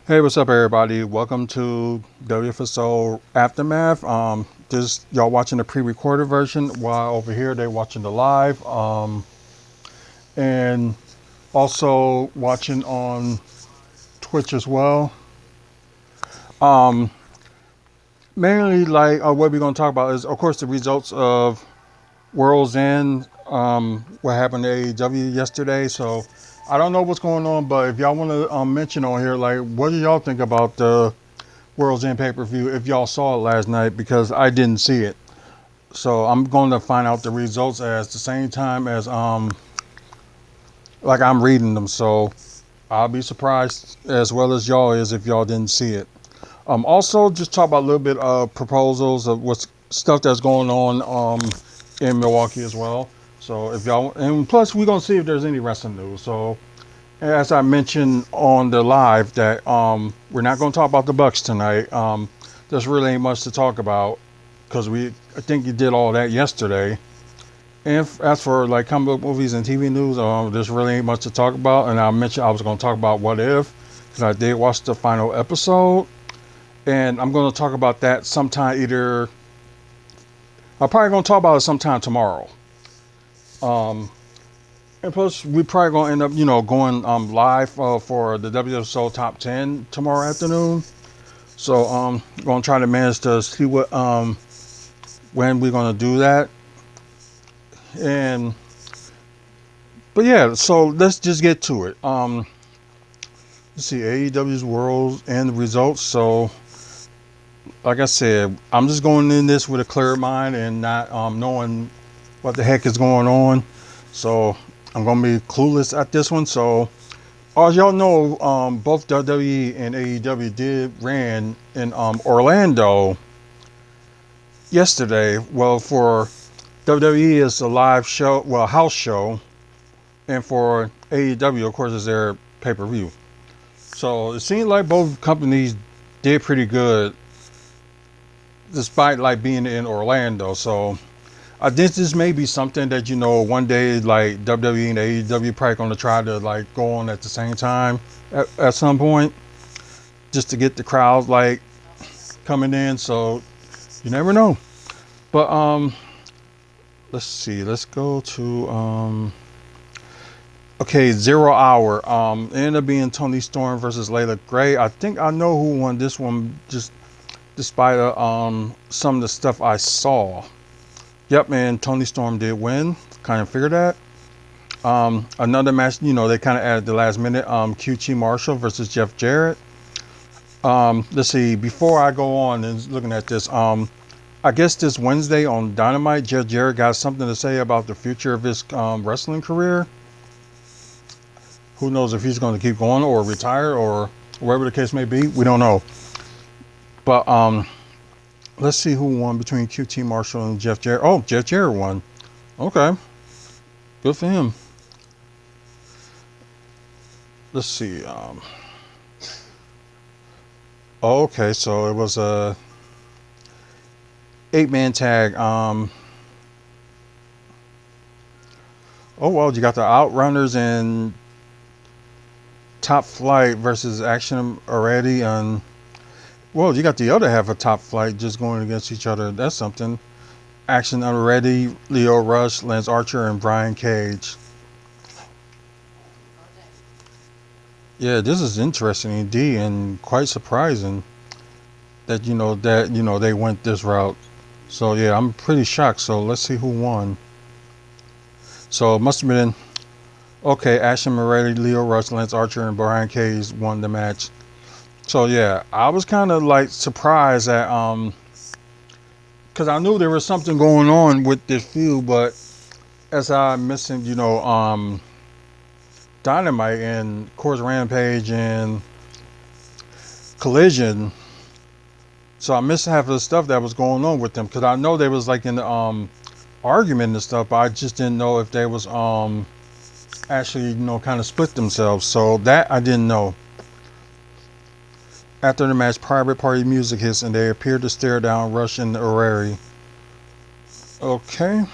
Hey, what's up, everybody? Welcome to WFSO Aftermath. This y'all watching the pre-recorded version, while over here they watching the live, and also watching on Twitch as well. Um, Mainly, like what we're gonna talk about is, of course, the results of World's End. What happened to AEW yesterday? So I don't know what's going on, but if y'all want to mention on here, like, what do y'all think about the World's End pay-per-view if y'all saw it last night, because I didn't see it. So I'm going to find out the results at the same time as like I'm reading them. So I'll be surprised as well as y'all is if y'all didn't see it. Also just talk about a little bit of proposals of what's stuff that's going on in Milwaukee as well. So if y'all, and plus we're gonna see if there's any wrestling news. So as I mentioned on the live that we're not going to talk about the Bucks tonight. There's really ain't much to talk about because I think you did all that yesterday. And as for like comic book movies and TV news, there's really ain't much to talk about. And I mentioned I was going to talk about What If, because I did watch the final episode, and I'm going to talk about that sometime. Either I'm probably going to talk about it sometime tomorrow. Um, And plus, we probably gonna end up, going live for the WSO Top 10 tomorrow afternoon. So gonna try to manage to see what when we're gonna do that. And but yeah, so let's just get to it. Let's see AEW's Worlds and the results. So like I said, I'm just going in this with a clear mind and not knowing what the heck is going on. So I'm gonna be clueless at this one. So as y'all know, both WWE and AEW did ran in Orlando yesterday. Well, for WWE is a live show, well, house show, and for AEW, of course, is their pay-per-view. So it seemed like both companies did pretty good, despite like being in Orlando. So I think this may be something that one day like WWE and AEW probably gonna try to like go on at the same time at some point, just to get the crowd like coming in. So you never know. But let's see. Let's go to okay, 0 Hour. It ended up being Tony Storm versus Layla Gray. I think I know who won this one, just despite some of the stuff I saw. Yep, and Tony Storm did win. Kind of figured that. Another match, they kind of added the last minute. QT Marshall versus Jeff Jarrett. Let's see. Before I go on and looking at this, I guess this Wednesday on Dynamite, Jeff Jarrett got something to say about the future of his wrestling career. Who knows if he's going to keep going or retire or whatever the case may be. We don't know. But let's see who won between QT Marshall and Jeff Jarrett. Oh, Jeff Jarrett won. Okay, good for him. Let's see. Okay, so it was a 8-man tag. Oh well, you got the Outrunners and Top Flight versus Action already, and well, you got the other half of Top Flight just going against each other. That's something. Action already, Leo Rush, Lance Archer, and Brian Cage. Yeah, this is interesting indeed, and quite surprising that they went this route. So yeah, I'm pretty shocked. So let's see who won. So it must have been okay. Ashton Moretti, Leo Rush, Lance Archer, and Brian Cage won the match. So yeah, I was kind of like surprised at because I knew there was something going on with this feud, but as I mentioned, Dynamite and of course Rampage and Collision. So I missed half of the stuff that was going on with them because I know they was like in the argument and stuff, but I just didn't know if they was actually kind of split themselves. So that I didn't know. After the match, private party music hits and they appear to stare down Rush and Orari. Okay.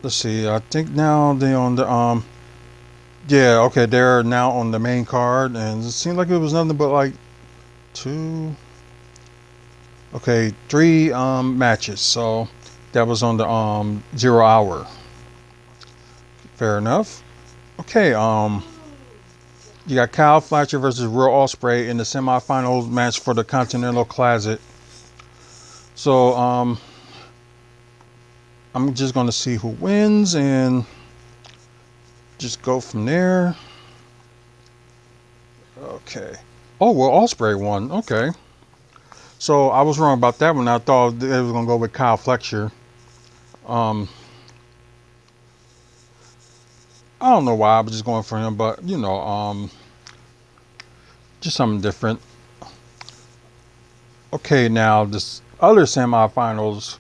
Let's see. I think now they on the Yeah, okay, they're now on the main card, and it seemed like it was nothing but like two, okay, three matches. So that was on the 0 hour. Fair enough. Okay, you got Kyle Fletcher versus Will Ospreay in the semifinals match for the Continental Classic. So I'm just gonna see who wins and just go from there. Okay. Oh well, Ospreay won. Okay. So I was wrong about that one. I thought it was gonna go with Kyle Fletcher. Um, I don't know why I was just going for him, but just something different. Okay, now this other semifinals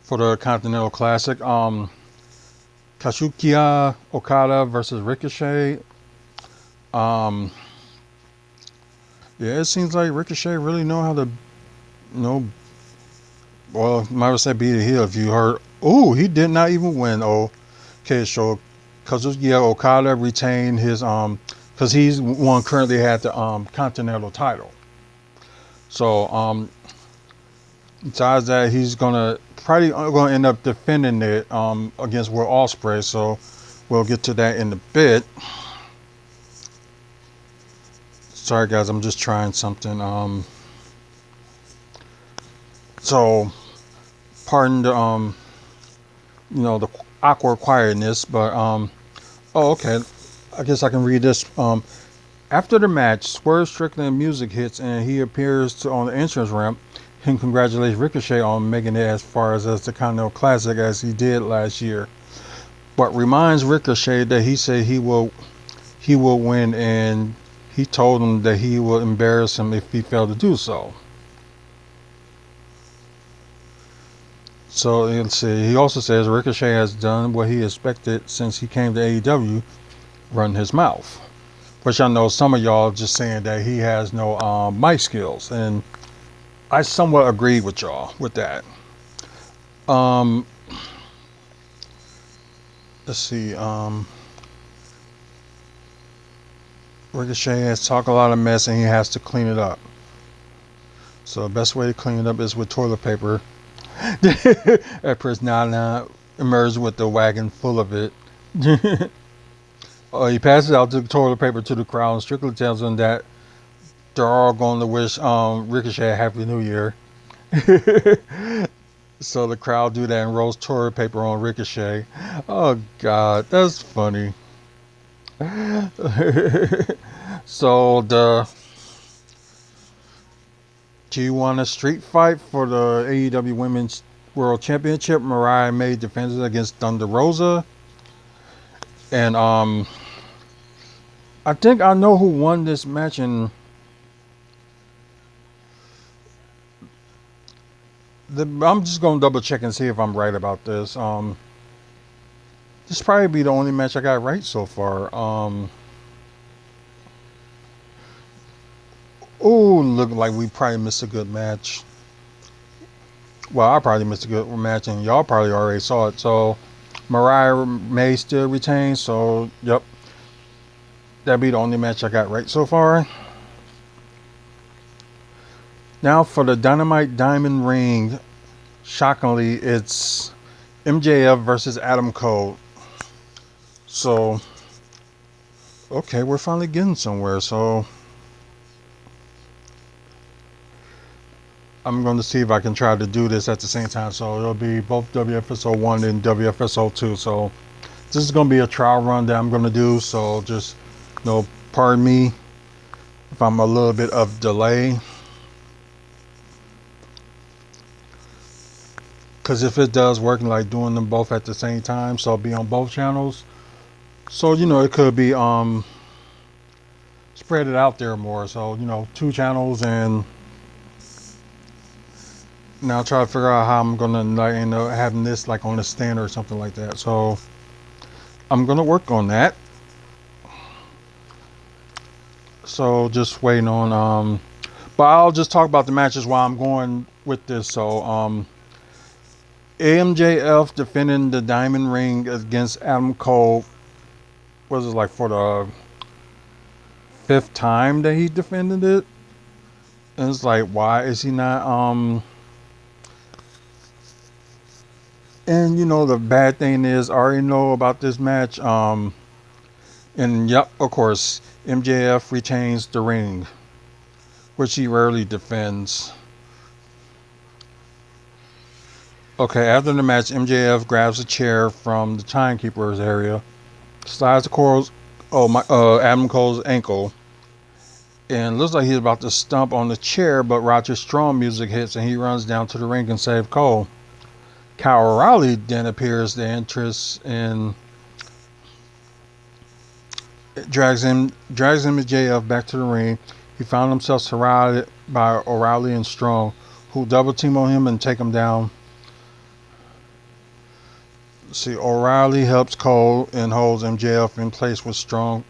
for the Continental Classic. Kazuchika Okada versus Ricochet. Um, yeah, it seems like Ricochet really know how to, well, might have said beat a heel if you heard. Oh, he did not even win. Oh, okay, so Kazuchika Okada retained his because he's one currently had the Continental title. So besides that, he's probably gonna end up defending it against Will Ospreay. So we'll get to that in a bit. Sorry guys, I'm just trying something. So pardon the the awkward quietness, but oh okay, I guess I can read this. After the match, Swerve Strickland music hits and he appears on the entrance ramp. He congratulates Ricochet on making it as far as the Continental Classic as he did last year, but reminds Ricochet that he said he will win, and he told him that he will embarrass him if he failed to do so. So let's see. He also says Ricochet has done what he expected since he came to AEW, run his mouth. Which I know some of y'all just saying that he has no mic skills, and I somewhat agree with y'all with that. Um, let's see. Ricochet has talked a lot of mess, and he has to clean it up. So the best way to clean it up is with toilet paper. That person now emerged with the wagon full of it. He passes out the toilet paper to the crowd and strictly tells them that they're all going to wish Ricochet a Happy New Year. So the crowd do that and rolls toilet paper on Ricochet. Oh God, that's funny. So do you want a street fight for the AEW Women's World Championship? Mariah May defends it against Thunder Rosa, and I think I know who won this match, and I'm just gonna double check and see if I'm right about this. This probably be the only match I got right so far. Oh, look like we probably missed a good match. Well, I probably missed a good match, and y'all probably already saw it. So Mariah May still retains. So yep, that'd be the only match I got right so far. Now for the Dynamite Diamond Ring. Shockingly, it's MJF versus Adam Cole. So, okay, we're finally getting somewhere. So, I'm going to see if I can try to do this at the same time. So, it'll be both WFSO 1 and WFSO 2. So, this is going to be a trial run that I'm going to do. So, just, pardon me if I'm a little bit of delay. Because if it does work, like doing them both at the same time, so I'll be on both channels. So, it could be spread it out there more. So, 2 channels, and now try to figure out how I'm gonna end up having this like on a stand or something like that. So I'm gonna work on that. So just waiting on but I'll just talk about the matches while I'm going with this. So AMJF defending the Diamond Ring against Adam Cole. was it like for the fifth time that he defended it? And it's like, why is he not? And the bad thing is, I already know about this match. And yep, of course, MJF retains the ring, which he rarely defends. Okay, after the match, MJF grabs a chair from the timekeeper's area, slides the Adam Cole's ankle, and looks like he's about to stomp on the chair, but Roger Strong music hits and he runs down to the ring and saves Cole. Kyle O'Reilly then appears to interest and drags him and JF back to the ring. He found himself surrounded by O'Reilly and Strong, who double team on him and take him down. See, O'Reilly helps Cole and holds MJF in place with Strong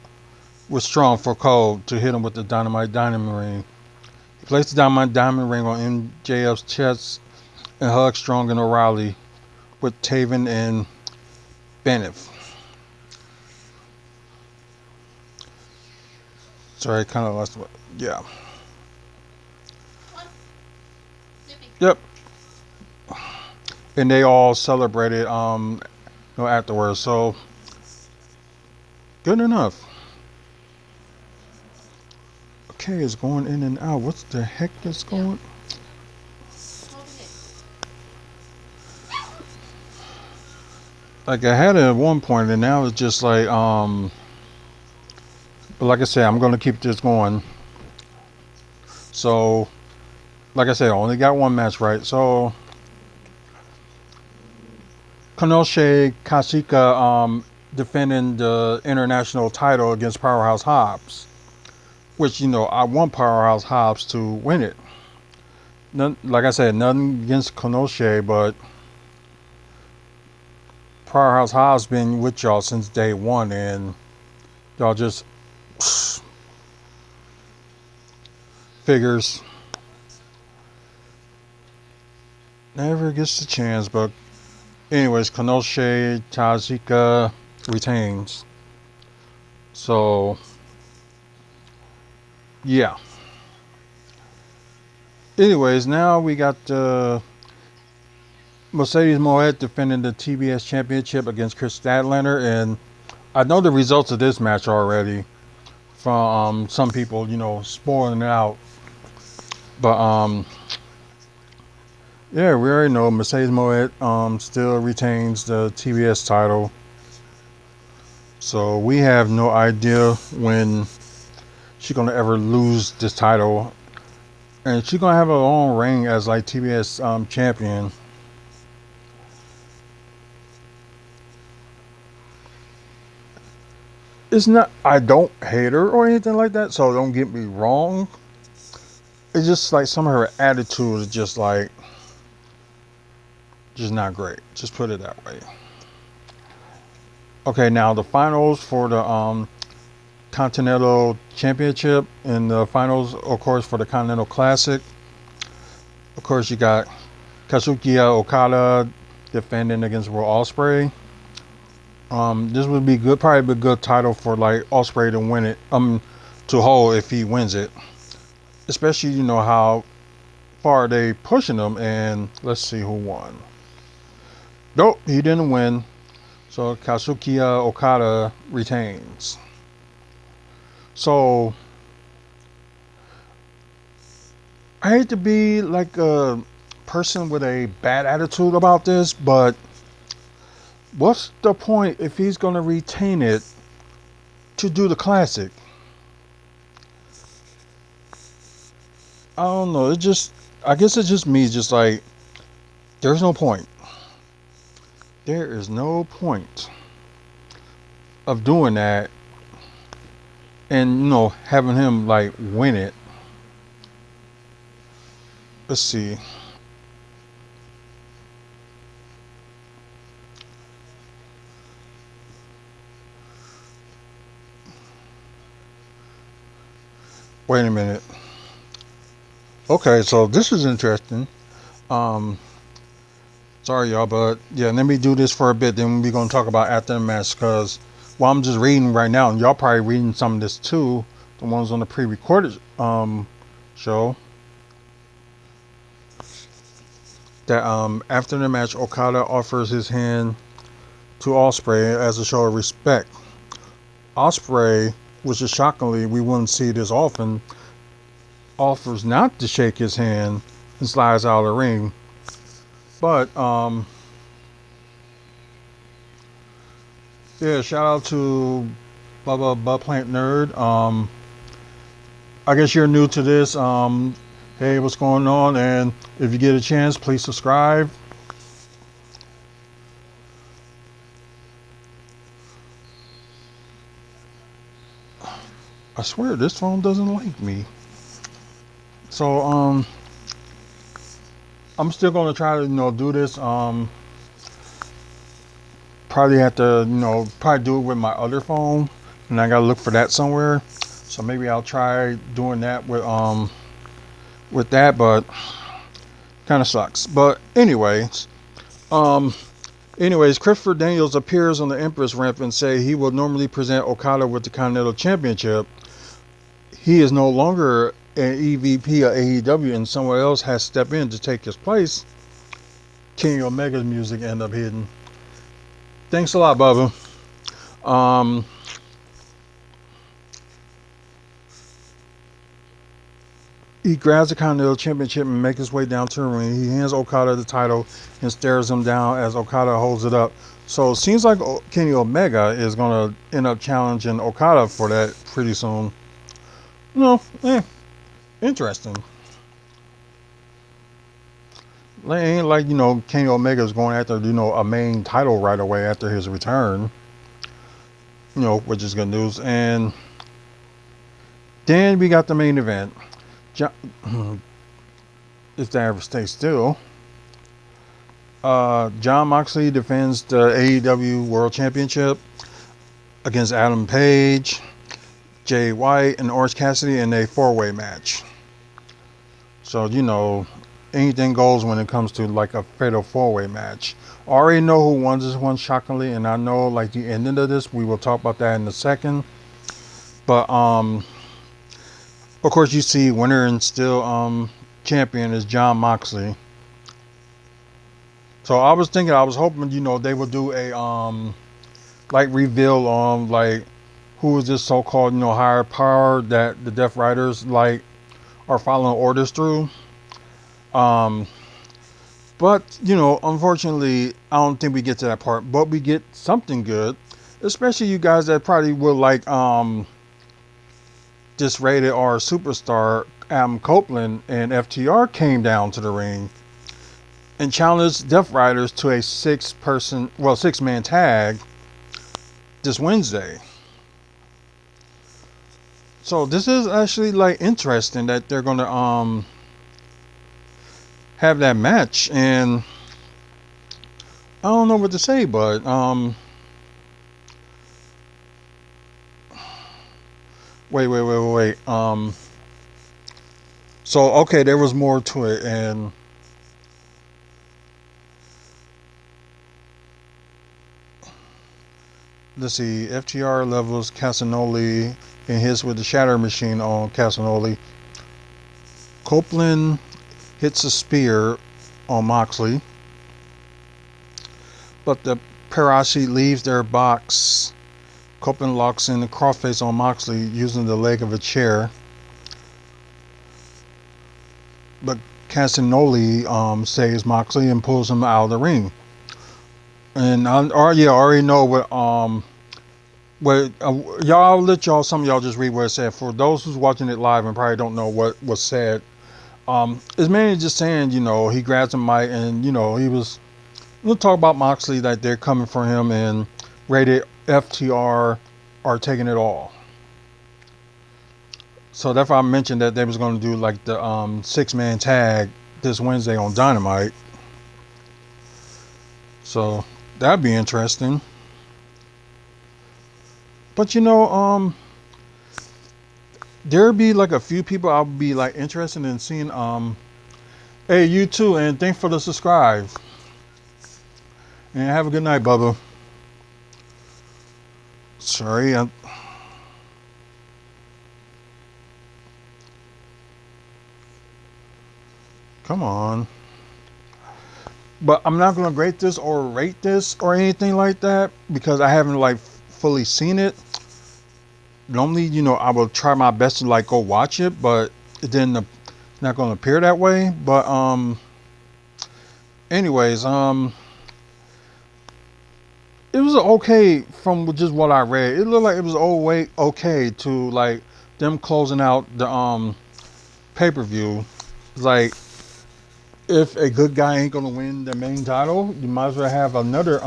for Cole to hit him with the Dynamite Diamond Ring. He placed the Dynamite Diamond Ring on MJF's chest and hugs Strong and O'Reilly with Taven and Bennett. Sorry, kind of lost. Yeah. Yep. And they all celebrated afterwards. So good enough. Okay, it's going in and out. What the heck is going? Like I had it at one point, and now it's just like But like I said, I'm gonna keep this going. So, like I said, I only got one match right. So, Konosuke Kashika defending the international title against Powerhouse Hobbs, which I want Powerhouse Hobbs to win it. Like I said, nothing against Konosuke, but Powerhouse Hobbs been with y'all since day one, and y'all just figures. Never gets the chance, but anyways, Konosuke Kashika retains. So, yeah. Anyways, now we got Mercedes Moët defending the TBS Championship against Chris Statlander, and I know the results of this match already from some people, spoiling it out. But yeah, we already know Mercedes Moët still retains the TBS title. So we have no idea when she's gonna ever lose this title, and she's gonna have a long reign as like TBS champion. It's not. I don't hate her or anything like that. So don't get me wrong. It's just like some of her attitude is just like, just not great. Just put it that way. Okay, now the finals for the Continental Championship and the finals, of course, for the Continental Classic. Of course, you got Kazuchika Okada defending against Will Ospreay. This would be good, probably be a good title for like Ospreay to win it, to hold if he wins it. Especially, how far they pushing him, and let's see who won. Nope, he didn't win. So Kazuchika Okada retains. So I hate to be like a person with a bad attitude about this, but what's the point if he's going to retain it to do the classic? I don't know. I guess it's just me. Just like, there's no point. There is no point of doing that and, having him like win it. Let's see. Wait a minute. Okay, so this is interesting. Sorry, y'all, but yeah, let me do this for a bit. Then we're gonna talk about after the match, because Well, I'm just reading right now, and y'all probably reading some of this too. The ones on the pre-recorded show. That after the match, Okada offers his hand to Ospreay as a show of respect. Ospreay, which is shockingly we wouldn't see this often, offers not to shake his hand and slides out of the ring. But yeah, shout out to Bubba Butt Plant Nerd. I guess you're new to this. Hey, what's going on? And if you get a chance, please subscribe. I swear this phone doesn't like me. So I'm still gonna try to do this. Probably have to probably do it with my other phone, and I gotta look for that somewhere. So maybe I'll try doing that with that, but kind of sucks. But anyways, Christopher Daniels appears on the Empress ramp and say he will normally present Okada with the Continental Championship. He is no longer an EVP of AEW, and someone else has stepped in to take his place. Kenny Omega's music ended up hitting. Thanks a lot, Bubba. He grabs the Continental Championship and makes his way down to the ring. He hands Okada the title and stares him down as Okada holds it up. So it seems like Kenny Omega is going to end up challenging Okada for that pretty soon. Interesting. It ain't like, Kenny Omega is going after, a main title right away after his return. Which is good news. And then we got the main event. If they ever stay still. Jon Moxley defends the AEW World Championship against Adam Page, Jay White, and Orange Cassidy in a four-way match. So, anything goes when it comes to like a fatal four-way match. I already know who won this one, shockingly, and I know like the ending of this. We will talk about that in a second. But of course, you see, winner and still champion is Jon Moxley. So I was hoping, they would do a like reveal on like who is this so-called higher power that the Death Riders like are following orders through. But unfortunately, I don't think we get to that part. But we get something good, especially you guys that probably would like this rated R superstar Adam Copeland and FTR came down to the ring and challenged Death Riders to a six-man tag this Wednesday. So this is actually like interesting that they're gonna have that match, and I don't know what to say, but wait. So okay, there was more to it, and let's see. FTR levels Casanoli and hits with the Shatter Machine on Casanoli. Copeland hits a spear on Moxley, but the Parashi leaves their box. Copeland locks in the crossface on Moxley using the leg of a chair, but Casanoli saves Moxley and pulls him out of the ring. And I already know y'all let some of y'all just read what it said. For those who's watching it live and probably don't know what was said, it's mainly just saying, he grabs a mic and, he was, we'll talk about Moxley, that they're coming for him and rated FTR are taking it all. So that's why I mentioned that they was going to do like the six-man tag this Wednesday on Dynamite. So that'd be interesting. But there'd be like a few people I'll be like interested in seeing. Hey, you too, and thanks for the subscribe. And have a good night, Bubba. Sorry. Come on. But I'm not gonna grade this or rate this or anything like that because I haven't like fully seen it. Normally, I will try my best to like go watch it, but it didn't not gonna appear that way. But anyways, it was okay from just what I read. It looked like it was okay to like them closing out the pay-per-view. Like if a good guy ain't gonna win the main title, you might as well have another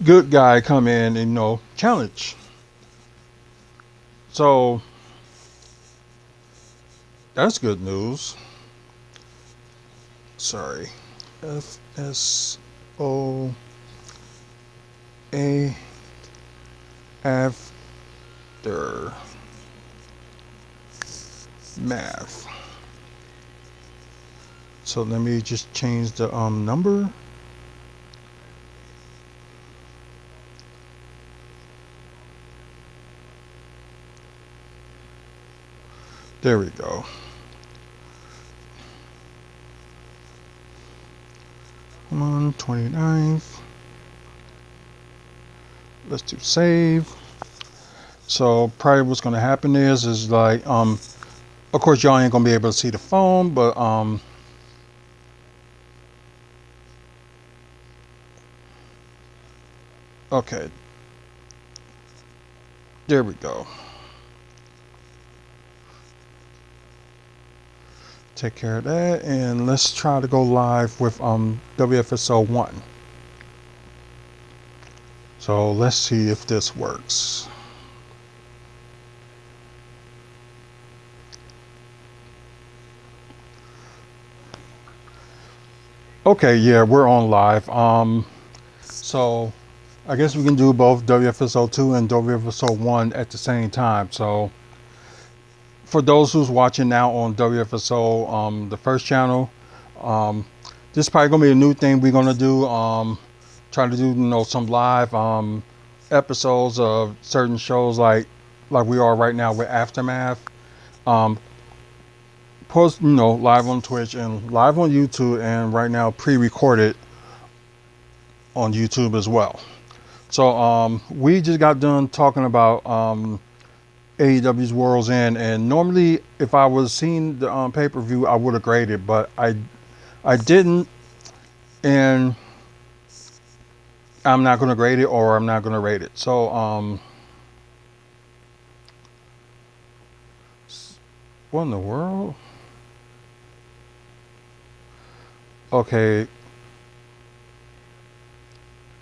good guy come in and challenge. So that's good news. Sorry. FSO after math. So let me just change the number. There we go. Come on, 29th. Let's do save. So probably what's gonna happen is like of course y'all ain't gonna be able to see the phone, but okay. There we go. Take care of that, and let's try to go live with WFSO 1. So let's see if this works. Okay, yeah, we're on live. So I guess we can do both WFSO 2 and WFSO 1 at the same time. So for those who's watching now on WFSO, the first channel, this is probably gonna be a new thing we're gonna do. Try to do some live episodes of certain shows like we are right now with Aftermath. Post live on Twitch and live on YouTube, and right now pre-recorded on YouTube as well. So we just got done talking about AEW's World's End, and normally if I was seeing the pay-per-view I would have graded, but I didn't, and I'm not going to grade it or I'm not going to rate it. So what in the world? Okay,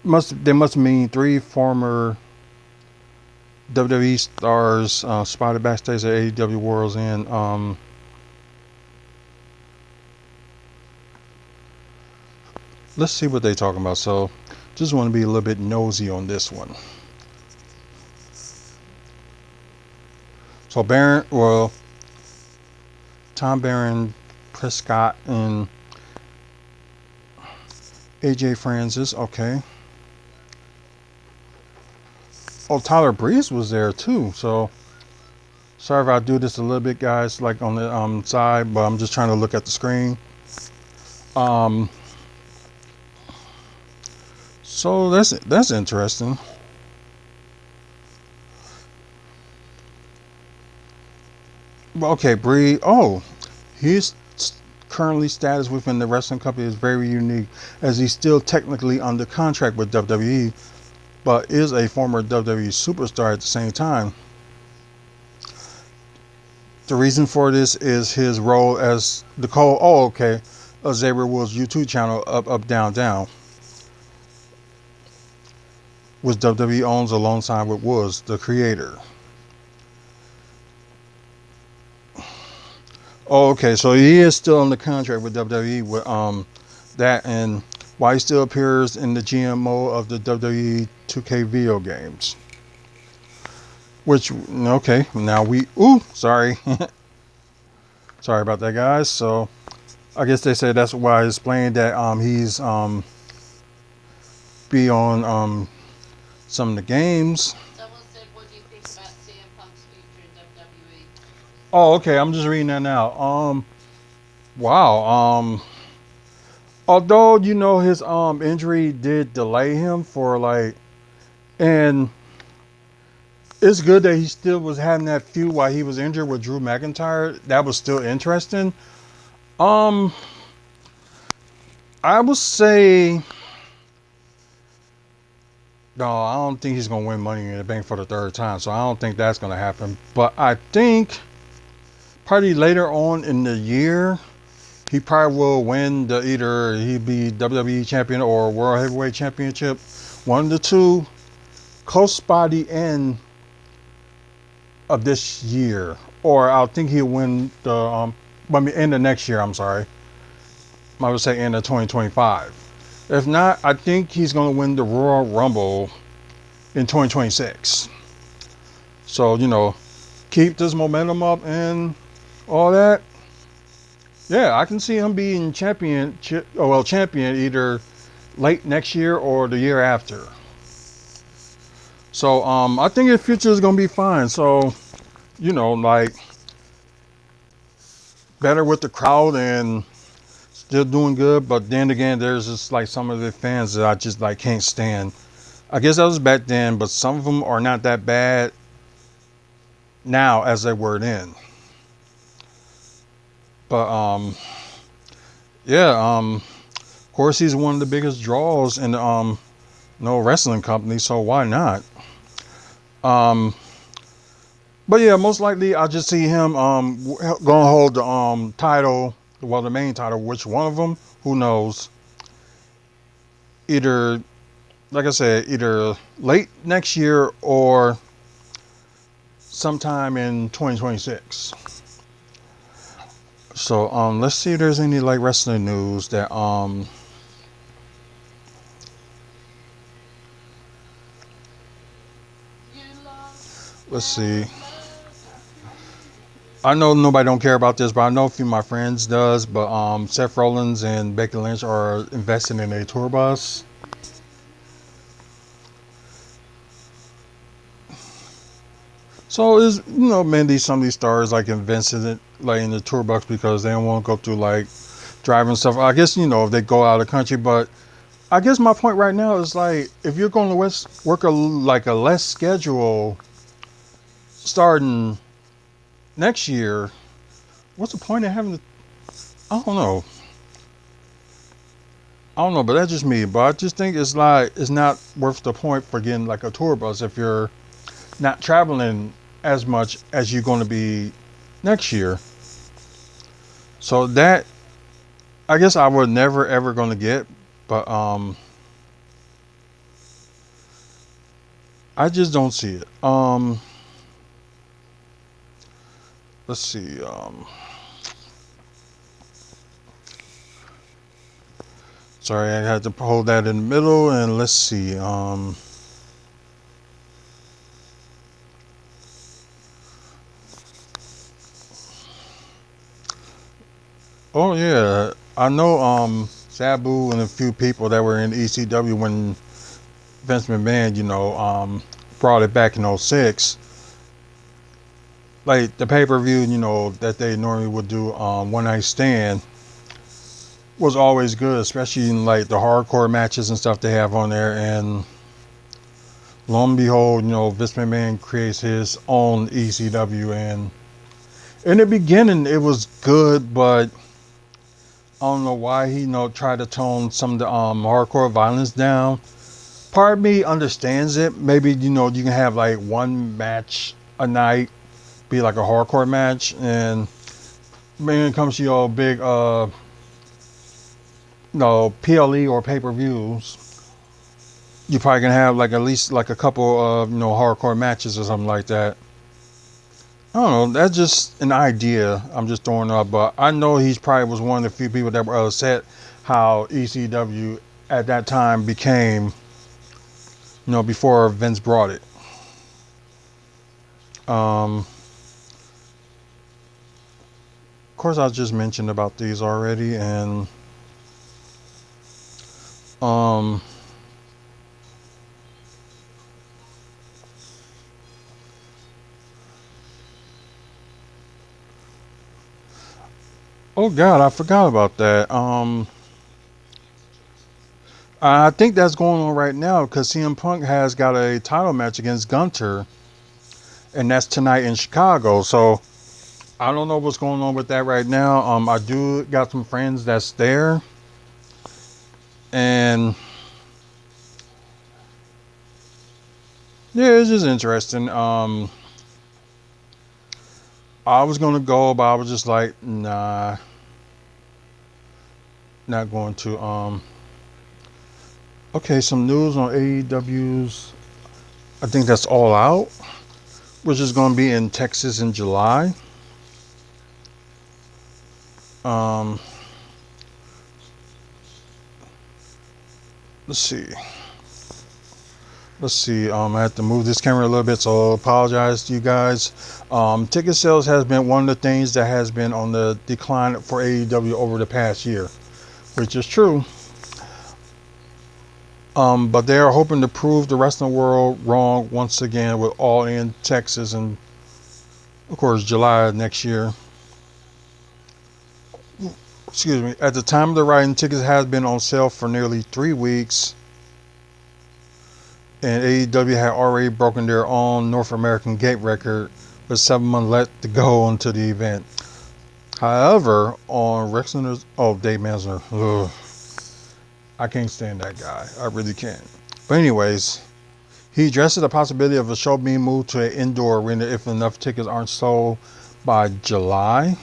they must mean 3 former WWE stars spotted backstage at AEW World's End. Let's see what they're talking about. So just want to be a little bit nosy on this one. So Tom Barron, Prescott, and AJ Francis. Okay. Oh, Tyler Breeze was there too. So sorry if I do this a little bit, guys, like on the side, but I'm just trying to look at the screen. So that's interesting. Okay, Bree. Oh, his currently status within the wrestling company is very unique, as he's still technically under contract with WWE, but is a former WWE superstar at the same time. The reason for this is his role as the Xavier Woods YouTube channel Up Up Down Down, which WWE owns alongside with Woods, the creator. Oh, okay, so he is still under contract with WWE with that, and why he still appears in the GMO of the WWE 2K video games. Which okay, now sorry. Sorry about that, guys. So I guess they say that's why I explained that he's be on some of the games. Oh, okay. I'm just reading that now. Wow. Although his injury did delay him for like, and it's good that he still was having that feud while he was injured with Drew McIntyre. That was still interesting. Um, I would say no. I don't think he's gonna win Money in the Bank for the third time. So I don't think that's gonna happen. But I think probably later on in the year, he probably will win the either he be WWE champion or World Heavyweight Championship. One of the two, close by the end of this year, or I think he'll win the I mean end of next year. I'm sorry, I would say end of 2025. If not, I think he's gonna win the Royal Rumble in 2026. So keep this momentum up and all that. Yeah, I can see him being champion either late next year or the year after. So I think his future is gonna be fine. So like better with the crowd and still doing good. But then again, there's just like some of the fans that I just like can't stand. I guess that was back then, but some of them are not that bad now as they were then. But yeah, of course he's one of the biggest draws in the no wrestling company, so why not? Um, but yeah, most likely I'll just see him gonna hold the title, well the main title. Which one of them? Who knows? Either like I said, either late next year or sometime in 2026. So let's see if there's any like wrestling news that let's see. I know nobody don't care about this, but I know a few of my friends does. But Seth Rollins and Becky Lynch are investing in a tour bus. So is mainly some of these stars like invested it like in the tour bus because they don't want to go through like driving stuff. I guess if they go out of the country, but I guess my point right now is like if you're going to work a less schedule starting next year, what's the point of having to? I don't know. I don't know, but that's just me. But I just think it's not worth the point for getting like a tour bus if you're not traveling as much as you're going to be next year. So that I guess I would never ever going to get, but I just don't see it. Let's see. Sorry, I had to hold that in the middle, and let's see. Oh yeah, I know. Sabu and a few people that were in ECW when Vince McMahon, brought it back in '06. Like the pay per view, that they normally would do One Night Stand was always good, especially in like the hardcore matches and stuff they have on there. And lo and behold, Vince McMahon creates his own ECW, and in the beginning it was good, but I don't know why he tried to tone some of the hardcore violence down. Part of me understands it. Maybe you can have like one match a night be like a hardcore match, and when it comes to your big no PLE or pay per views, you probably gonna have like at least like a couple of hardcore matches or something like that. I don't know. That's just an idea I'm just throwing up, but I know he's probably was one of the few people that were upset how ECW at that time became, before Vince brought it. Of course, I just mentioned about these already, and um, Oh God, I forgot about that. I think that's going on right now because CM Punk has got a title match against Gunter, and that's tonight in Chicago. So I don't know what's going on with that right now. I do got some friends that's there, and yeah, it's just interesting. I was gonna go, but I was just like, nah, not going to. Okay, some news on AEW's. I think that's All Out, which is going to be in Texas in July. Um, let's see. Let's see. I have to move this camera a little bit, so I apologize to you guys. Ticket sales has been one of the things that has been on the decline for AEW over the past year, which is true. But they are hoping to prove the wrestling world wrong once again with All In Texas and, of course, July of next year. Excuse me. At the time of the writing, tickets have been on sale for nearly 3 weeks, and AEW had already broken their own North American gate record with 7 months left to go into the event. However, on Wrestlers, oh, Dave Mansner, ugh, I can't stand that guy. I really can't. But anyways, he addresses the possibility of a show being moved to an indoor arena if enough tickets aren't sold by July.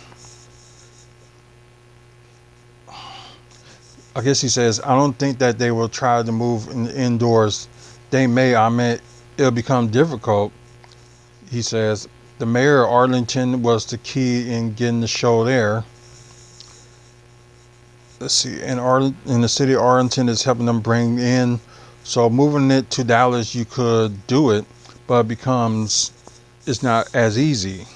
I guess he says, I don't think that they will try to move indoors. They may, I mean, it'll become difficult. He says, the mayor of Arlington was the key in getting the show there. Let's see, in the city of Arlington is helping them bring in. So moving it to Dallas, you could do it, but it's not as easy.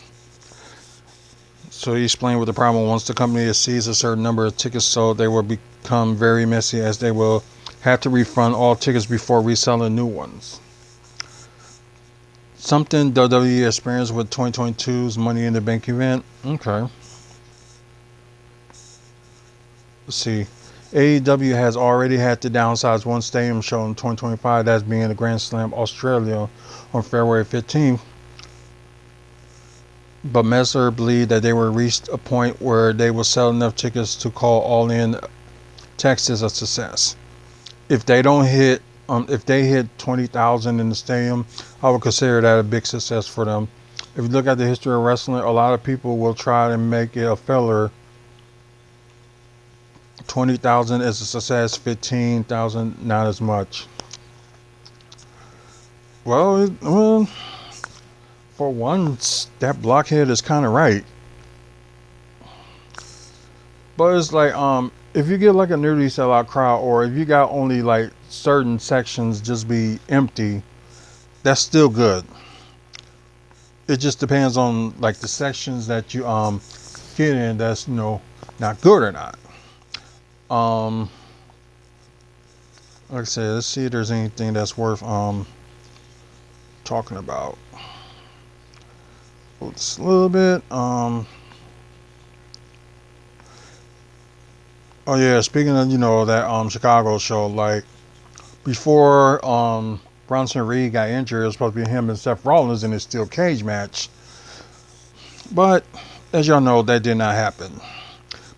So he explained what the problem. Once the company sees a certain number of tickets sold, they will become very messy as they will have to refund all tickets before reselling new ones. Something WWE experienced with 2022's Money in the Bank event. Okay. Let's see. AEW has already had to downsize one stadium show in 2025, that's being the Grand Slam Australia on February 15th. But Messer believed that they were reached a point where they will sell enough tickets to call All In Texas a success. If they don't hit, if they hit 20,000 in the stadium, I would consider that a big success for them. If you look at the history of wrestling, a lot of people will try to make it a filler. 20,000 is a success. 15,000 not as much. Well, for once, that blockhead is kind of right. But it's like, if you get like a nearly sellout crowd, or if you got only like certain sections just be empty, that's still good. It just depends on like the sections that you get in that's not good or not. Like I said, let's see if there's anything that's worth talking about. Just a little bit. Oh yeah, speaking of that Chicago show, like before Bronson Reed got injured, it was supposed to be him and Seth Rollins in his steel cage match. But as y'all know, that did not happen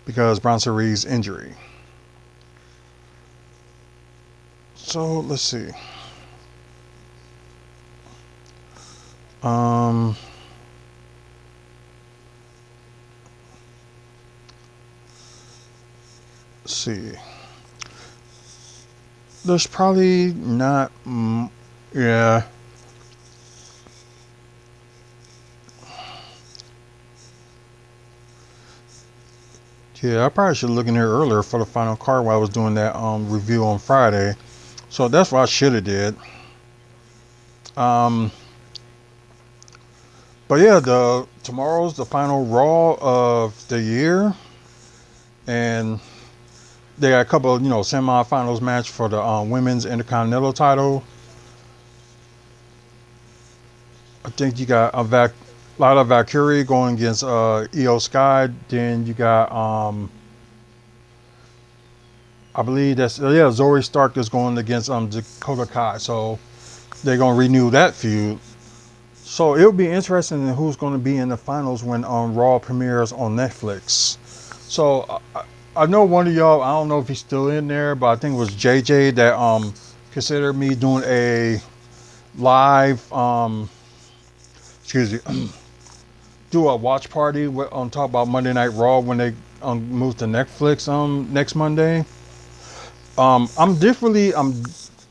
because Bronson Reed's injury. So let's see. Let's see. There's probably not. Yeah. Yeah, I probably should look in here earlier for the final card while I was doing that review on Friday. So that's what I should have did. But yeah, tomorrow's the final Raw of the year, and they got a couple of semifinals match for the women's Intercontinental title. I think you got lot of Valkyrie going against Io Sky. Then you got I believe that's yeah, Zoe Stark is going against Dakota Kai. So they're gonna renew that feud. So it'll be interesting in who's gonna be in the finals when Raw premieres on Netflix. So I know one of y'all, I don't know if he's still in there, but I think it was JJ that considered me doing a live excuse me do a watch party on talk about Monday Night Raw when they move to Netflix next Monday. I'm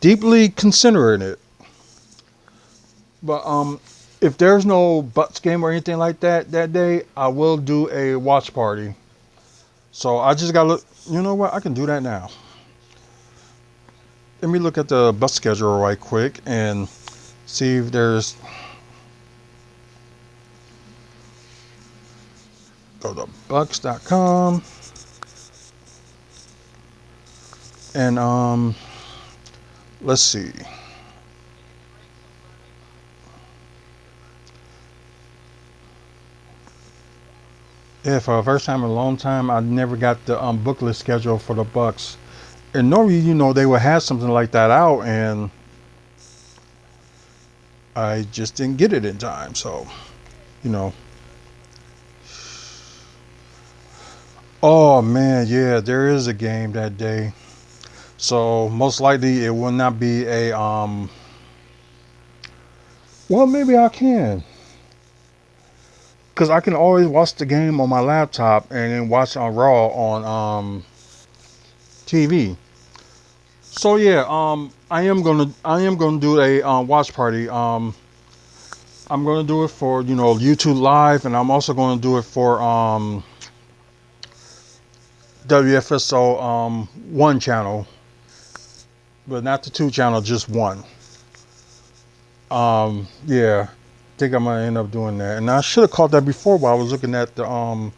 deeply considering it, but if there's no Bucks game or anything like that that day, I will do a watch party. So I just gotta look. You know what? I can do that now. Let me look at the Bucks schedule right quick and see if there's. Go to Bucks.com and let's see. Yeah, for the first time in a long time, I never got the booklet schedule for the Bucks. And normally, they would have something like that out, and I just didn't get it in time. So, you know. Oh man, yeah, there is a game that day. So most likely it will not be a well, maybe I can, cause I can always watch the game on my laptop and then watch on Raw on TV. So yeah, I am gonna do a watch party. I'm gonna do it for YouTube Live, and I'm also gonna do it for WFSO one channel, but not the two channel, just one. Yeah, I think I'm gonna end up doing that, and I should have caught that before while I was looking at the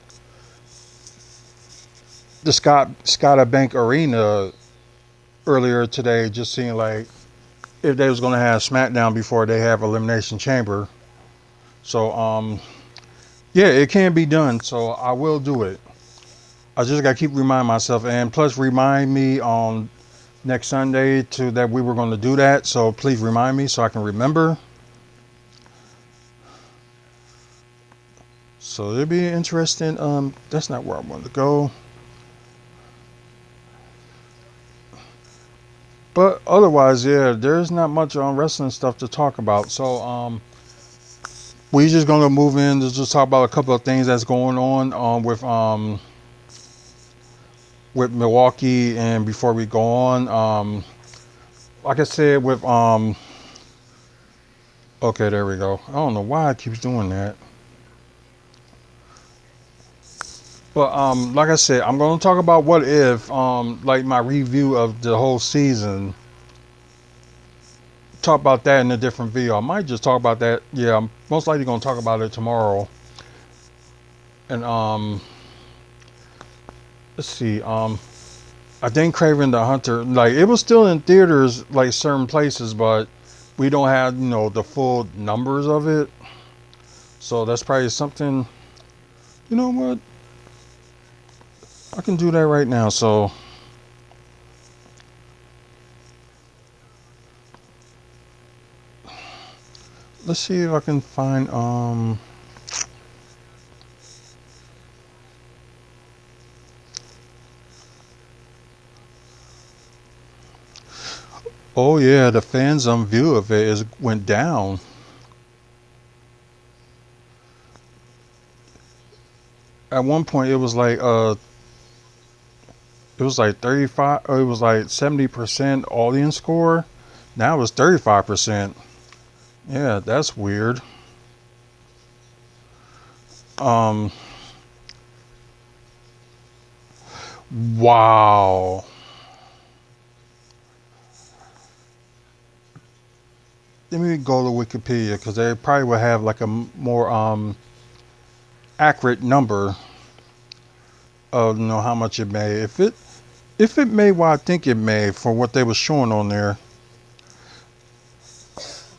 Scott Bank Arena earlier today, just seeing like if they was gonna have SmackDown before they have Elimination Chamber. So yeah, it can be done. So I will do it. I just gotta keep reminding myself, and plus remind me on next Sunday to that we were going to do that. So please remind me so I can remember. So it'll be interesting. That's not where I want to go. But otherwise, yeah, there's not much on wrestling stuff to talk about. So we just gonna move in to just talk about a couple of things that's going on with Milwaukee. And before we go on, like I said, with okay, there we go. I don't know why it keeps doing that. But like I said, I'm gonna talk about what if, like my review of the whole season. Talk about that in a different video. I might just talk about that. Yeah, I'm most likely gonna talk about it tomorrow. And let's see. I think Kraven the Hunter, like it was still in theaters, like certain places, but we don't have the full numbers of it. So that's probably something. You know what? I can do that right now. So let's see if I can find oh yeah, the fans' view of it is went down. At one point, it was like 35. Or it was like 70% audience score. Now it's 35%. Yeah, that's weird. Um, wow. Let me go to Wikipedia because they probably would have like a more accurate number of how much it made. If it made what I think it made for what they were showing on there.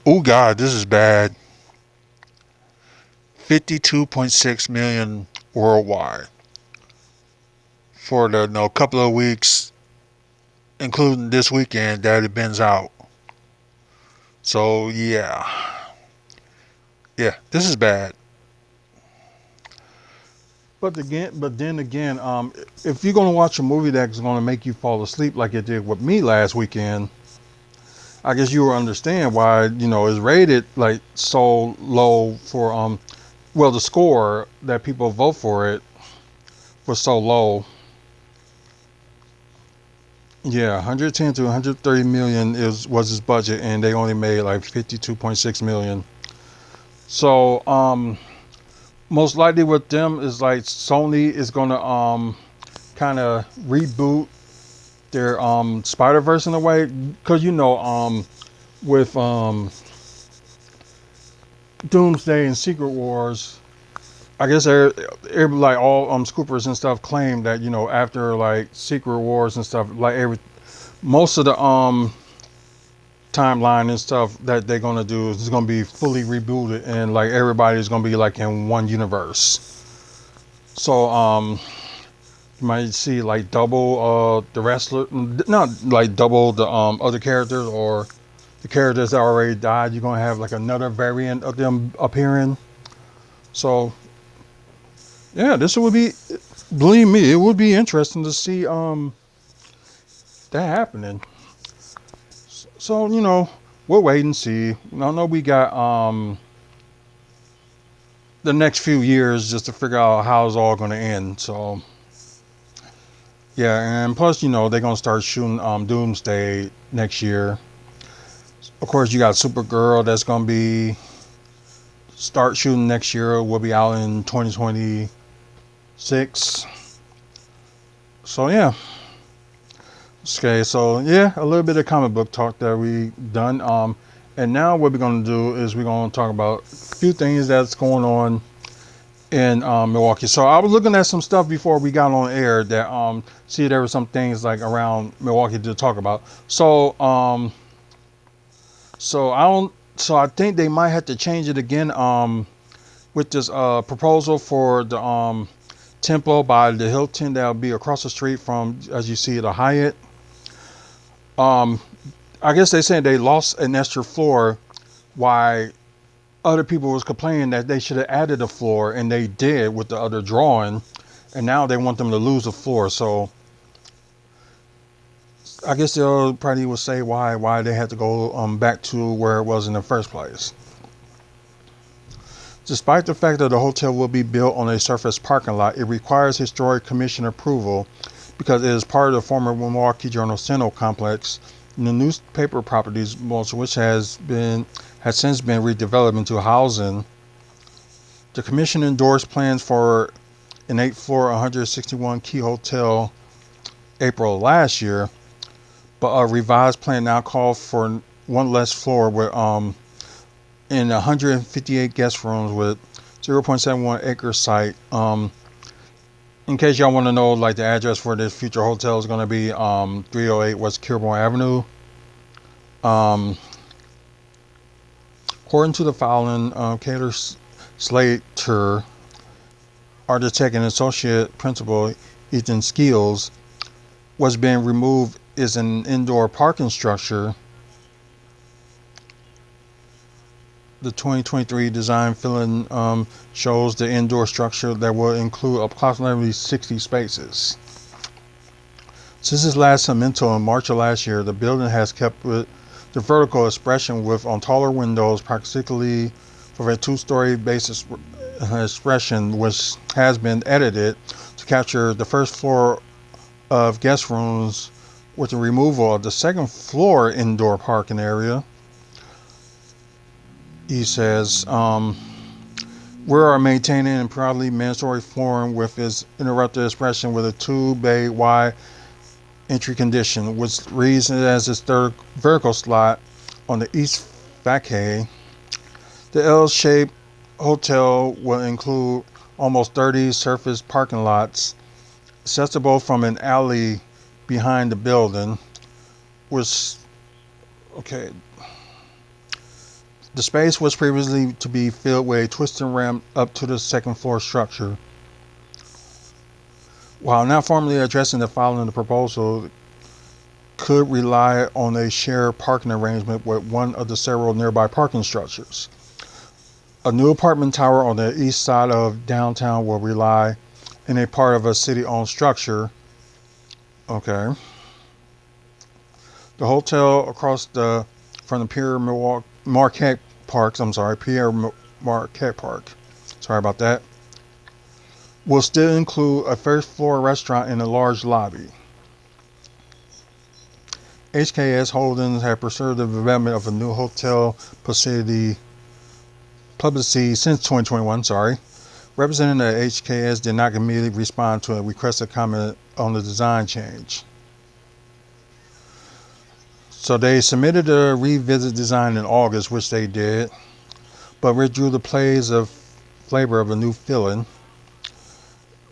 Oh God, this is bad. 52.6 million worldwide for the couple of weeks, including this weekend that it been out. So yeah, this is bad. But then again, if you're gonna watch a movie that's gonna make you fall asleep like it did with me last weekend, I guess you will understand why it's rated like so low for well, the score that people vote for it was so low. Yeah, 110 to 130 million was his budget, and they only made like 52.6 million. So most likely with them is like Sony is gonna kind of reboot their Spider Verse in a way, because with Doomsday and Secret Wars, I guess every like all scoopers and stuff claim that after like Secret Wars and stuff, like most of the timeline and stuff that they're gonna do is gonna be fully rebooted, and like everybody's gonna be like in one universe. So you might see like double the wrestler, not like double the other characters, or the characters that already died. You're gonna have like another variant of them appearing. So yeah, this would be, believe me, it would be interesting to see that happening. So we'll wait and see. I know we got the next few years just to figure out how it's all going to end. So yeah, and plus they're going to start shooting Doomsday next year. Of course, you got Supergirl that's going to be start shooting next year. Will be out in 2026. So yeah. Okay, so yeah, a little bit of comic book talk that we done. And now what we're gonna do is we're gonna talk about a few things that's going on in Milwaukee. So I was looking at some stuff before we got on air that see there were some things like around Milwaukee to talk about. So I don't. So I think they might have to change it again with this proposal for the Temple by the Hilton that'll be across the street from, as you see, the Hyatt. Um, I guess they saying they lost an extra floor, why other people was complaining that they should have added a floor, and they did with the other drawing, and now they want them to lose a floor. So I guess they'll probably will say why they had to go back to where it was in the first place. Despite the fact that the hotel will be built on a surface parking lot, it requires historic commission approval because it is part of the former Milwaukee Journal Sentinel complex. And the newspaper properties, most of which has since been redeveloped into housing. The commission endorsed plans for an 8-floor, 161-key hotel April last year, but a revised plan now calls for one less floor with in 158 guest rooms with 0.71 acre site. In case y'all want to know, like the address for this future hotel is going to be 308 West Kilbourne Avenue. According to the following, Cater Slater, architect and associate principal Ethan Skills, what's being removed is an indoor parking structure. The 2023 design fill-in shows the indoor structure that will include approximately 60 spaces. Since its last submittal in March of last year, the building has kept the vertical expression with on taller windows, particularly for a two-story basis expression, which has been edited to capture the first floor of guest rooms with the removal of the second floor indoor parking area. He says, we are maintaining and proudly mandatory flooring with its interrupted expression with a 2-bay wide entry condition, which reads as its third vertical slot on the east facade. The L-shaped hotel will include almost 30 surface parking lots, accessible from an alley behind the building, which, okay, The space was previously to be filled with a twisting ramp up to the second floor structure. While not formally addressing the following, the proposal could rely on a shared parking arrangement with one of the several nearby parking structures. A new apartment tower on the east side of downtown will rely on a part of a city-owned structure. Okay. The hotel across from the Marquette Parks. I'm sorry, Pierre Marquette Park. Sorry about that. Will still include a first floor restaurant and a large lobby. HKS Holdings had pursued the development of a new hotel publicity since 2021. Representative at HKS did not immediately respond to a requested comment on the design change. So they submitted a revisit design in August, which they did, but withdrew the plays of flavor of a new filling.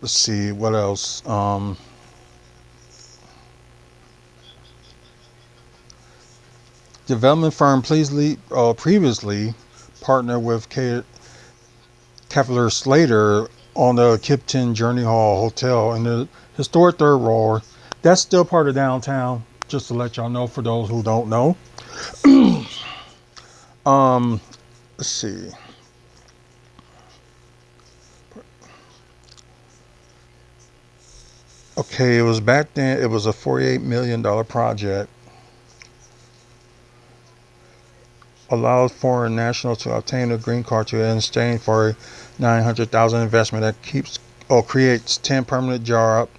Let's see what else. Development firm previously partnered with Kepler Slater on the Kipton Journey Hall Hotel in the historic third floor. That's still part of downtown, just to let y'all know for those who don't know. Let's see. Okay, it was back then, it was a $48 million project. Allows foreign nationals to obtain a green card to exchange for a $900,000 investment that creates 10 permanent jobs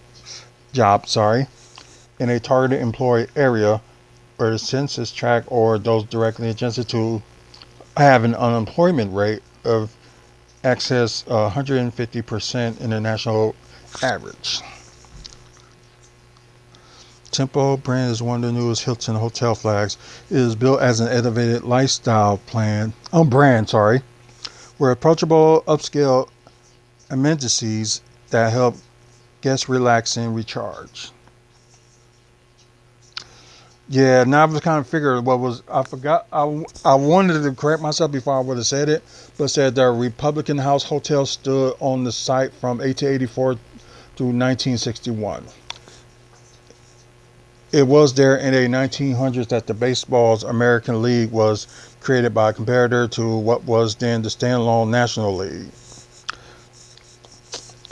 in a targeted employee area where the census tract or those directly adjacent to have an unemployment rate of excess 150% in the national average. Tempo brand is one of the newest Hilton hotel flags. It is built as an innovative lifestyle brand, where approachable upscale amenities that help guests relax and recharge. Yeah, now I was kind of figuring what was I forgot. I wanted to correct myself before I would have said it, but said the Republican House Hotel stood on the site from 1884 to 1961. It was there in the 1900s that the baseball's American League was created by a competitor to what was then the standalone National League.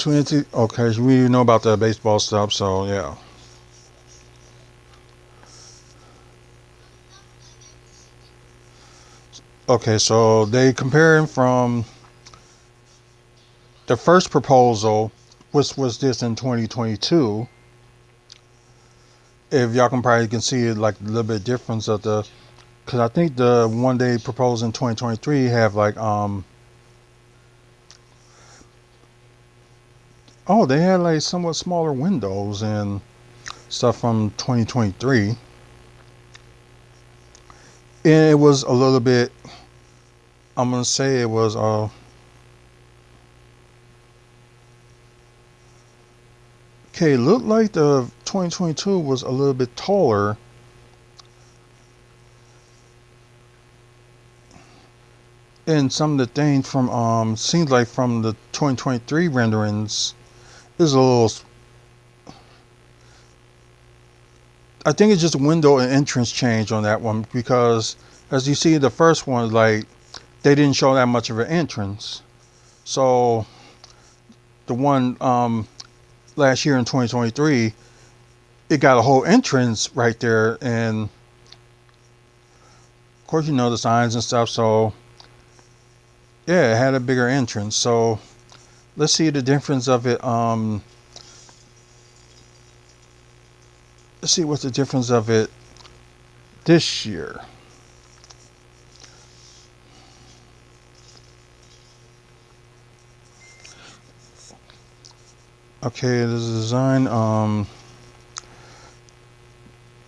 Okay, so we know about the baseball stuff, so yeah. Okay, so they comparing from the first proposal, which was this in 2022. If y'all can see it like a little bit difference of because I think the one they proposed in 2023 have they had like somewhat smaller windows and stuff from 2023. And it was a little bit, I'm gonna say it was okay, it looked like the 2022 was a little bit taller. And some of the things from seems like from the 2023 renderings is a little, I think it's just window and entrance change on that one, because as you see the first one, like they didn't show that much of an entrance. So the one last year in 2023, it got a whole entrance right there, and of course the signs and stuff. So yeah, it had a bigger entrance. So let's see the difference of it. Let's see what's the difference of it this year. Okay, this is design.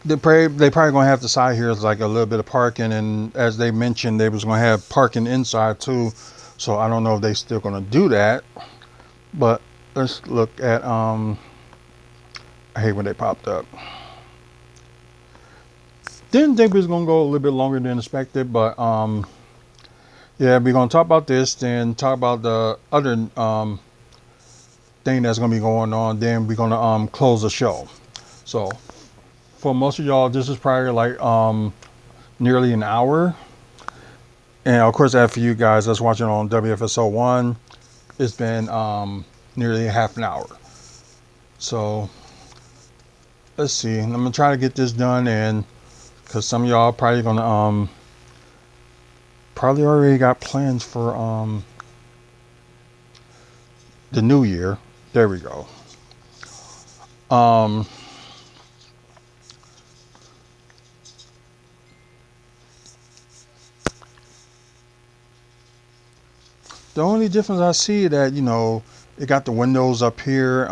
They probably gonna have the side here is like a little bit of parking, and as they mentioned, they was gonna have parking inside too. So I don't know if they still gonna do that. But let's look at I hate when they popped up. Didn't think we was gonna go a little bit longer than expected, but yeah, we're gonna talk about this, then talk about the other thing that's gonna be going on. Then we're gonna close the show. So for most of y'all, this is probably like nearly an hour. And of course, after you guys that's watching on WFSO 1, it's been nearly half an hour. So let's see. I'm gonna try to get this done, and because some of y'all probably gonna probably already got plans for the new year. There we go. Um, the only difference I see that, it got the windows up here.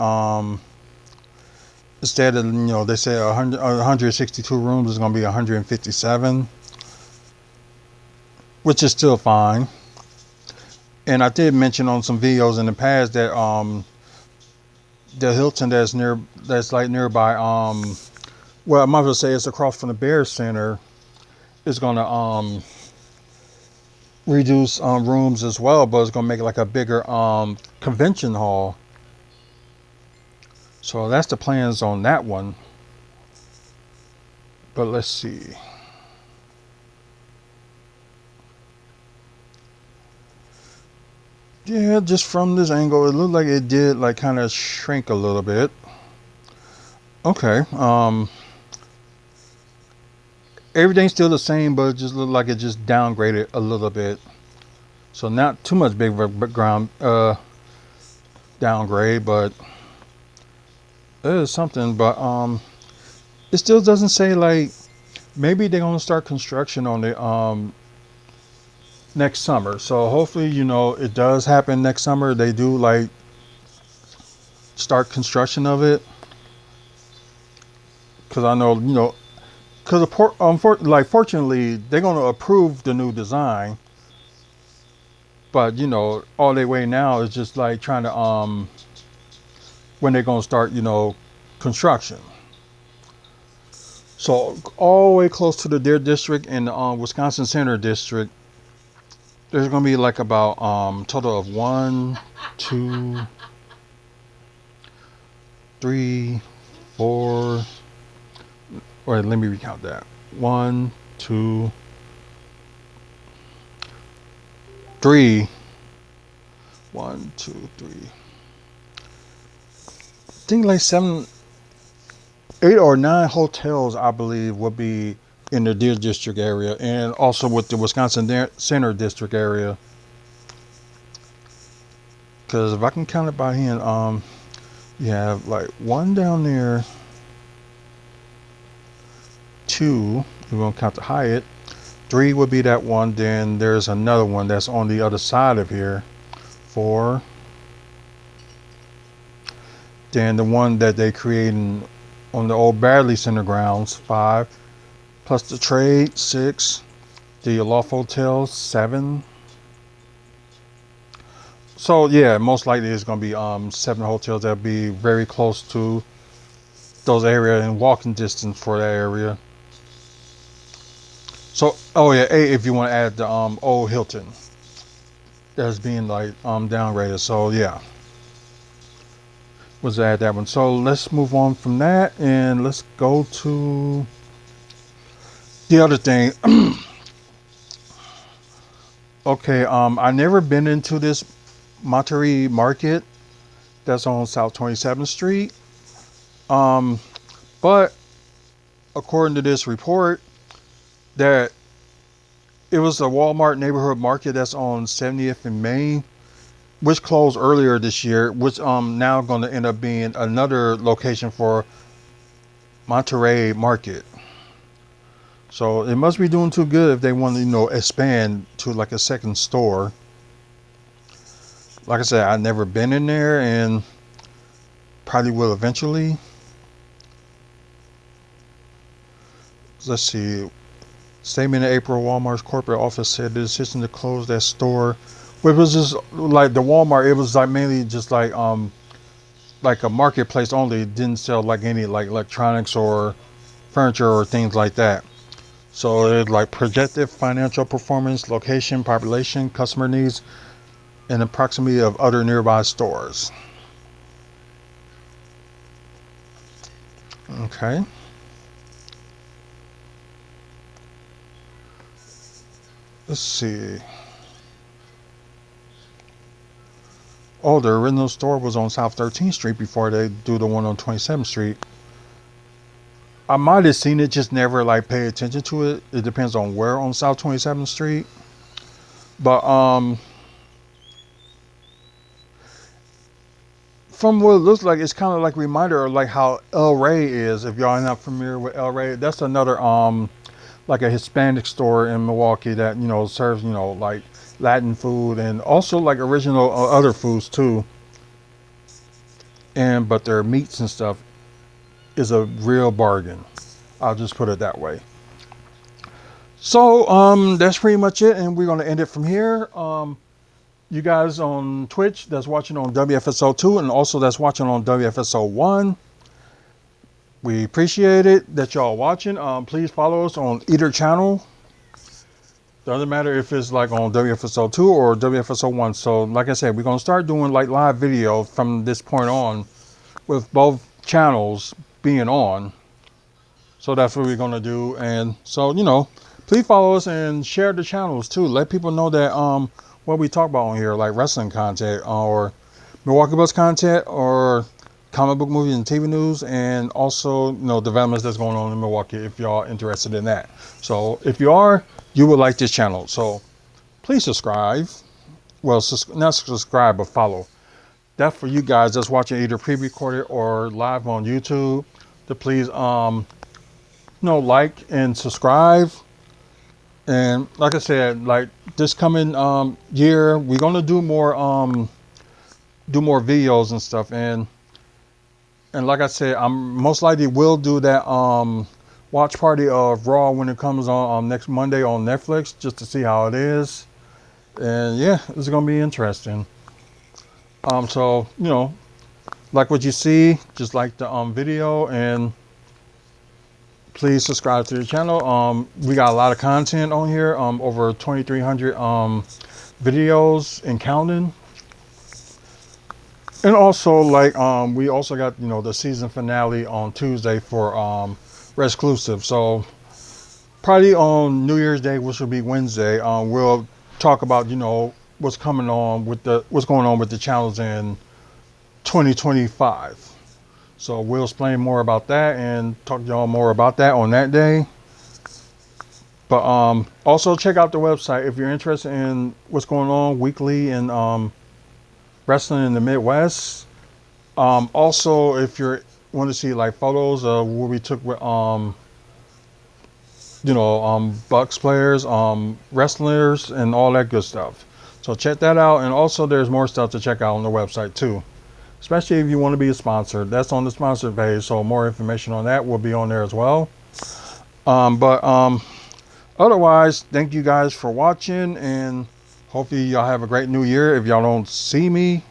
Instead of, they say 162 rooms is going to be 157, which is still fine. And I did mention on some videos in the past that the Hilton that's like nearby, well, I might as well say it's across from the Bear Center, is going to reduce rooms as well, but it's going to make it like a bigger convention hall. So that's the plans on that one. But let's see. Yeah, just from this angle, it looked like it did like kind of shrink a little bit. Okay. Everything's still the same, but it just looked like it just downgraded a little bit. So not too much big background downgrade, but it is something. But it still doesn't say like maybe they're gonna start construction on the next summer. So hopefully, it does happen next summer. They do like start construction of it, because I know, because fortunately they're gonna approve the new design, but all they wait now is just like trying to when they're gonna start construction. So all the way close to the Deer District and the Wisconsin Center District, there's gonna be like about total of 1, 2, 3, 4. Wait, let me recount that. 1, 2, 3. 1, 2, 3. I think like 7, 8 or 9 hotels, I believe, will be in the Deer District area, and also with the Wisconsin Center District area. Because if I can count it by hand, you have like 1 down there, 2. We're gonna count the Hyatt. 3 would be that one. Then there's another one that's on the other side of here. 4. Then the one that they created on the old Bradley Center grounds. 5. Plus the Trade. 6. The Aloft Hotel. 7. So yeah, most likely it's gonna be 7 hotels that'll be very close to those areas and walking distance for that area. So, oh yeah, 8 if you want to add the old Hilton that's being like downgraded. So yeah, let's add that one. So let's move on from that and let's go to the other thing. Okay, I never been into this Monterey Market that's on South 27th Street. But according to this report, that it was a Walmart neighborhood market that's on 70th and Main, which closed earlier this year, which now going to end up being another location for Monterey Market. So it must be doing too good if they want to, expand to like a second store. Like I said, I've never been in there and probably will eventually. Let's see. Statement in April, Walmart's corporate office said the decision to close that store, which was just like the Walmart, it was like mainly just like a marketplace only. It didn't sell like any like electronics or furniture or things like that. So it's like projected financial performance, location, population, customer needs, and the proximity of other nearby stores. Okay. Let's see. Oh, the original store was on South 13th Street before they do the one on 27th Street. I might have seen it, just never like pay attention to it. It depends on where on South 27th Street. But from what it looks like, it's kind of like a reminder of like how El Rey is. If y'all are not familiar with El Rey, that's another like a Hispanic store in Milwaukee that serves like Latin food and also like original other foods too. And but their meats and stuff is a real bargain. I'll just put it that way. So that's pretty much it, and we're gonna end it from here. You guys on Twitch that's watching on WFSO 2 and also that's watching on WFSO 1. We appreciate it that y'all watching. Please follow us on either channel. Doesn't matter if it's like on WFSO 2 or WFSO 1. So like I said, we're gonna start doing like live video from this point on with both channels being on. So that's what we're gonna do. And so please follow us and share the channels too. Let people know that what we talk about on here, like wrestling content or Milwaukee Bucks content or comic book movies and TV news, and also developments that's going on in Milwaukee if y'all interested in that. So if you are, you would like this channel. So please subscribe. Well, not subscribe, but follow. That's for you guys that's watching either pre-recorded or live on YouTube. To please like and subscribe. And like I said, like this coming year, we're gonna do more videos and stuff. And like I said, I'm most likely will do that watch party of Raw when it comes on next Monday on Netflix, just to see how it is. And yeah, it's gonna be interesting. So like what you see, just like the video, and please subscribe to the channel. We got a lot of content on here, over 2,300 videos and counting. And also like we also got the season finale on Tuesday for Exclusive. So probably on New Year's Day, which will be Wednesday, we'll talk about what's going on with the channels in 2025. So we'll explain more about that and talk to y'all more about that on that day. But also check out the website if you're interested in what's going on weekly in wrestling in the Midwest. Also, if you want to see like photos of what we took with Bucks players, wrestlers, and all that good stuff. So check that out. And also there's more stuff to check out on the website too. Especially if you want to be a sponsor. That's on the sponsor page. So more information on that will be on there as well. Otherwise, thank you guys for watching, and hopefully y'all have a great new year. If y'all don't see me,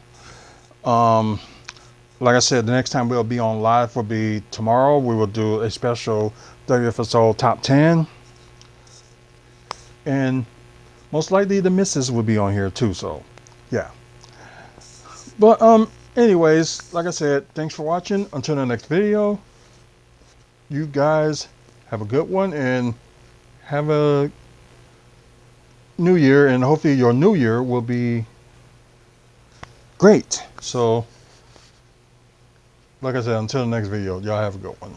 like I said, the next time we'll be on live will be tomorrow. We will do a special WFSO top 10. And most likely the missus will be on here too. So yeah. But anyways, like I said, thanks for watching. Until the next video, you guys have a good one and have a new year, and hopefully your new year will be great. So like I said, until the next video, y'all have a good one.